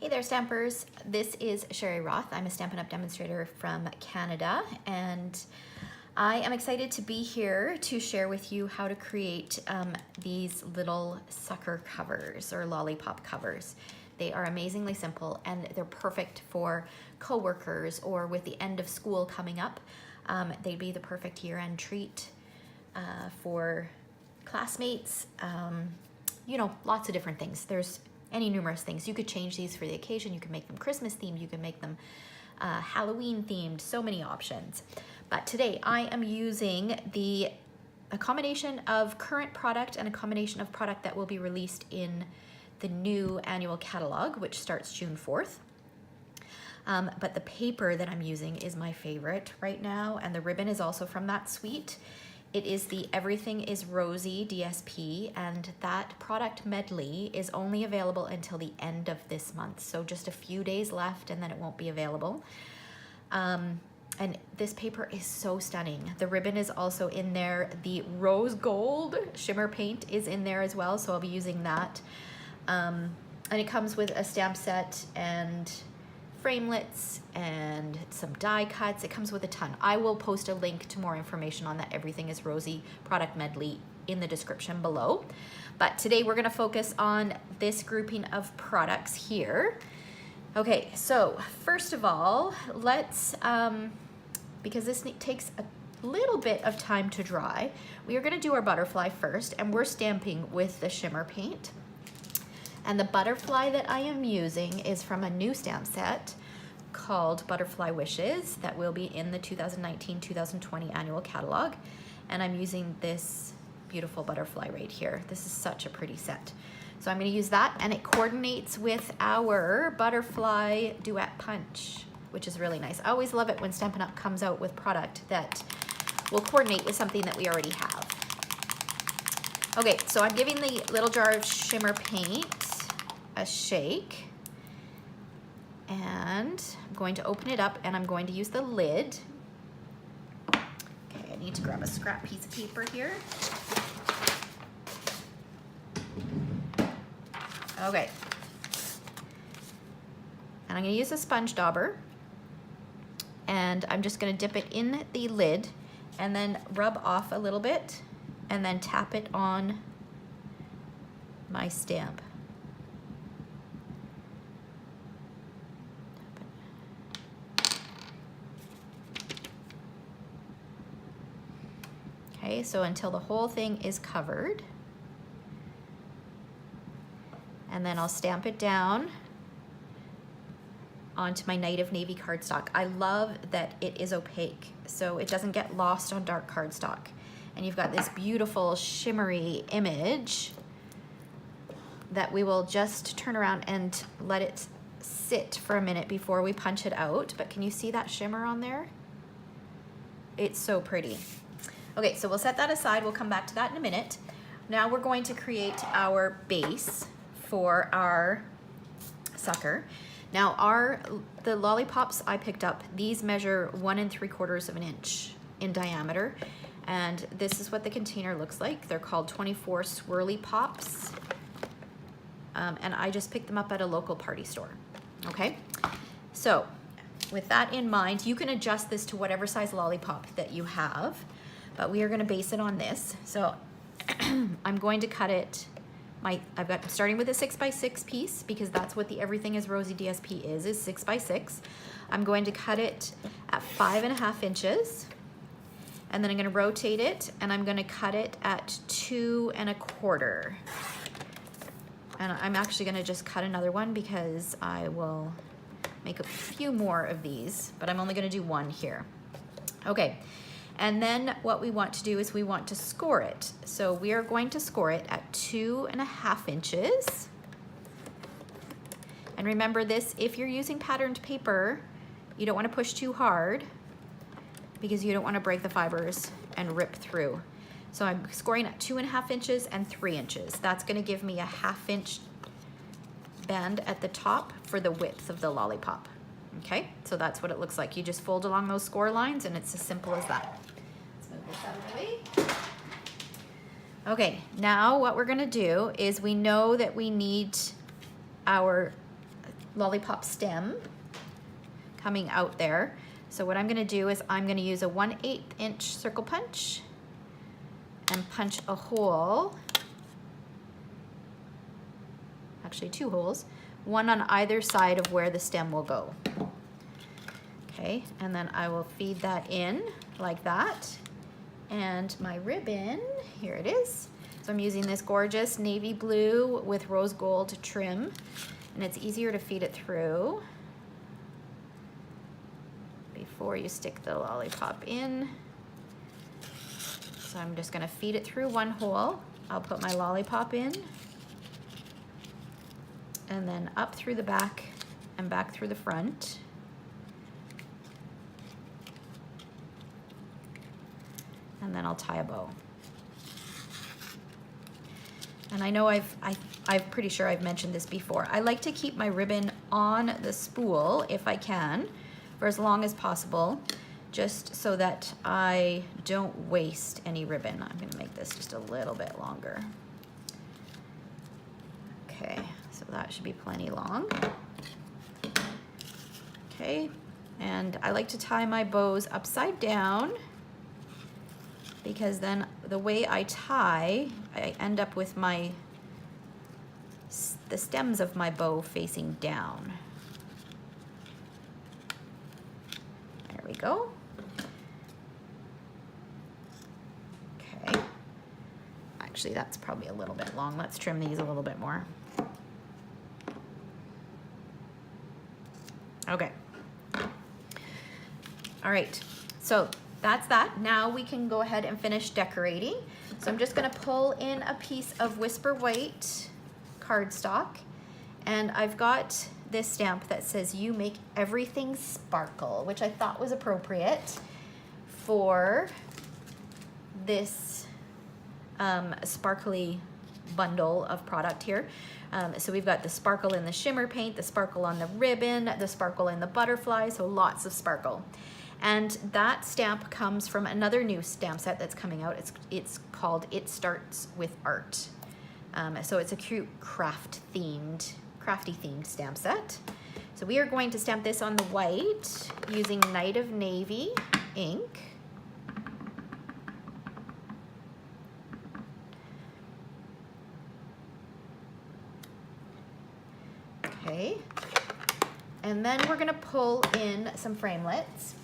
Hey there, Stampers. This is Sherry Roth. I'm a Stampin' Up! Demonstrator from Canada, and I am excited to be here to share with you how to create these little sucker covers or lollipop covers. They are amazingly simple and they're perfect for coworkers or with the end of school coming up. They'd be the perfect year-end treat for classmates. You know, lots of different things. There's any numerous things. You could change these for the occasion. You can make them Christmas themed. You can make them Halloween themed. So many options. But today I am using a combination of current product and a combination of product that will be released in the new annual catalog, which starts June 4th. But the paper that I'm using is my favorite right now, and the ribbon is also from that suite. It is the Everything is Rosy DSP, and that product medley is only available until the end of this month. So just a few days left and then it won't be available. And this paper is so stunning. The ribbon is also in there. The rose gold shimmer paint is in there as well, so I'll be using that. And it comes with a stamp set and framelits and some die cuts. It comes with a ton. I will post a link to more information on that Everything is Rosy product medley in the description below. But today we're gonna focus on this grouping of products here. Okay, so first of all, let's, because this takes a little bit of time to dry, we are gonna do our butterfly first, and we're stamping with the shimmer paint. And the butterfly that I am using is from a new stamp set called Butterfly Wishes that will be in the 2019-2020 annual catalog. And I'm using this beautiful butterfly right here. This is such a pretty set. So I'm gonna use that, and it coordinates with our butterfly duet punch, which is really nice. I always love it when Stampin' Up! Comes out with product that will coordinate with something that we already have. Okay, so I'm giving the little jar of shimmer paint a shake, and I'm going to open it up, and I'm going to use the lid. Okay, I need to grab a scrap piece of paper here. Okay, and I'm going to use a sponge dauber, and I'm just going to dip it in the lid and then rub off a little bit and then tap it on my stamp. Okay, so until the whole thing is covered. And then I'll stamp it down onto my Night of Navy cardstock. I love that it is opaque, so it doesn't get lost on dark cardstock. And you've got this beautiful shimmery image that we will just turn around and let it sit for a minute before we punch it out. But can you see that shimmer on there? It's so pretty. Okay, so we'll set that aside. We'll come back to that in a minute. Now we're going to create our base for our sucker. Now the lollipops I picked up, these measure 1 3/4 inch in diameter. And this is what the container looks like. They're called 24 swirly pops. And I just picked them up at a local party store, okay? So with that in mind, you can adjust this to whatever size lollipop that you have, but we are gonna base it on this. So I'm going to cut it, I'm starting with a 6x6 piece because that's what the Everything is Rosy DSP is 6x6. I'm going to cut it at 5.5 inches. And then I'm gonna rotate it, and I'm gonna cut it at 2 1/4. And I'm actually gonna just cut another one because I will make a few more of these, but I'm only gonna do one here. Okay, and then what we want to do is we want to score it. So we are going to score it at 2.5 inches. And remember this, if you're using patterned paper, you don't wanna push too hard because you don't want to break the fibers and rip through. So I'm scoring at 2.5 inches and 3 inches. That's going to give me a 1/2 inch band at the top for the width of the lollipop. Okay, so that's what it looks like. You just fold along those score lines, and it's as simple as that. Let's move this out of the way. Okay, now what we're going to do is we know that we need our lollipop stem coming out there. So what I'm gonna do is I'm gonna use a 1/8 inch circle punch and punch a hole, actually 2 holes, one on either side of where the stem will go. Okay, and then I will feed that in like that. And my ribbon, here it is. So I'm using this gorgeous navy blue with rose gold trim, and it's easier to feed it through before you stick the lollipop in. So I'm just gonna feed it through one hole. I'll put my lollipop in, and then up through the back and back through the front. And then I'll tie a bow. And I know I'm pretty sure I've mentioned this before. I like to keep my ribbon on the spool if I can for as long as possible, just so that I don't waste any ribbon. I'm gonna make this just a little bit longer. Okay, so that should be plenty long. Okay, and I like to tie my bows upside down, because then the way I tie, I end up with the stems of my bow facing down. There we go. Okay. Actually, that's probably a little bit long. Let's trim these a little bit more. Okay. All right, so that's that. Now we can go ahead and finish decorating. So I'm just gonna pull in a piece of Whisper White cardstock, and I've got this stamp that says "You make everything sparkle," which I thought was appropriate for this sparkly bundle of product here. So we've got the sparkle in the shimmer paint, the sparkle on the ribbon, the sparkle in the butterfly, so lots of sparkle. And that stamp comes from another new stamp set that's coming out. It's called It Starts With Art. So it's a cute crafty themed stamp set. So we are going to stamp this on the white using Night of Navy ink. Okay, and then we're gonna pull in some framelits.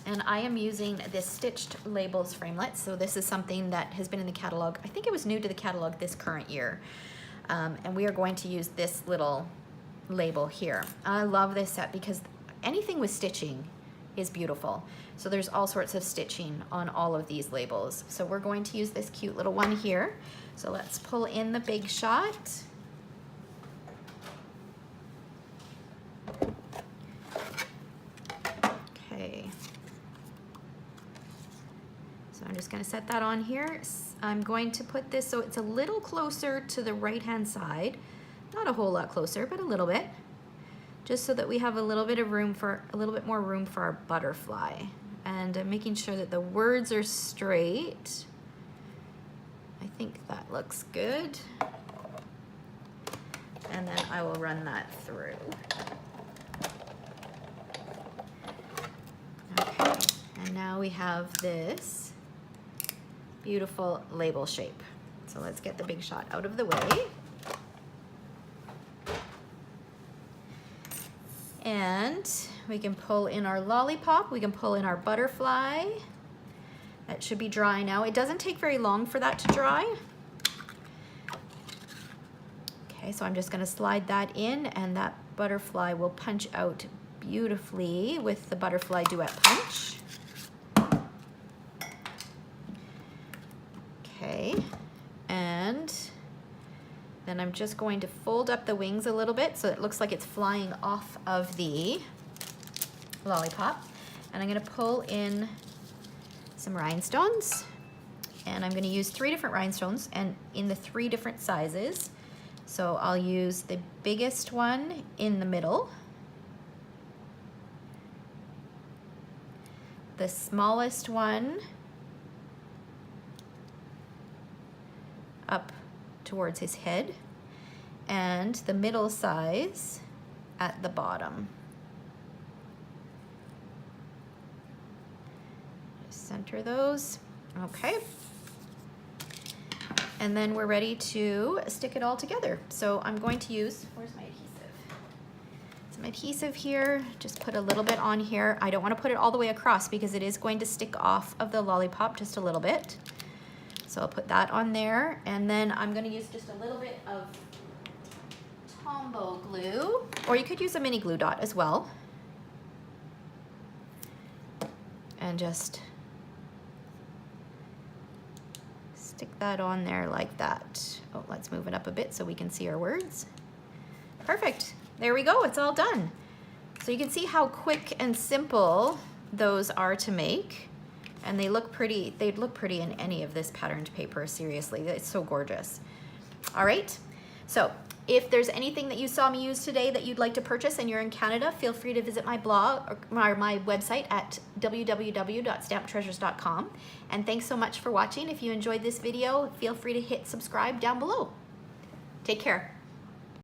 And I am using this Stitched Labels framelit. So this is something that has been in the catalog. I think it was new to the catalog this current year. And we are going to use this little label here. I love this set because anything with stitching is beautiful. So there's all sorts of stitching on all of these labels. So we're going to use this cute little one here. So let's pull in the Big Shot. Okay. So I'm just going to set that on here. I'm going to put this so it's a little closer to the right-hand side. Not a whole lot closer, but a little bit. Just so that we have a little bit more room for our butterfly. And I'm making sure that the words are straight. I think that looks good. And then I will run that through. Okay, and now we have this beautiful label shape. So let's get the Big Shot out of the way. And we can pull in our lollipop, we can pull in our butterfly. That should be dry now. It doesn't take very long for that to dry. Okay, so I'm just gonna slide that in, and that butterfly will punch out beautifully with the butterfly duet punch. Okay, and then I'm just going to fold up the wings a little bit so it looks like it's flying off of the lollipop. And I'm gonna pull in some rhinestones, and I'm gonna use 3 different rhinestones and in the 3 different sizes. So I'll use the biggest one in the middle, the smallest one up towards his head, and the middle size at the bottom. Just center those. Okay. And then we're ready to stick it all together. So I'm going to use, where's my adhesive? Some adhesive here, just put a little bit on here. I don't want to put it all the way across because it is going to stick off of the lollipop just a little bit. So I'll put that on there, and then I'm going to use just a little bit of Tombow glue, or you could use a mini glue dot as well. And just stick that on there like that. Oh, let's move it up a bit so we can see our words. Perfect. There we go. It's all done. So you can see how quick and simple those are to make. And they look pretty. They'd look pretty in any of this patterned paper, seriously. It's so gorgeous. All right. So if there's anything that you saw me use today that you'd like to purchase and you're in Canada, feel free to visit my blog or my website at www.stamptreasures.com. And thanks so much for watching. If you enjoyed this video, feel free to hit subscribe down below. Take care.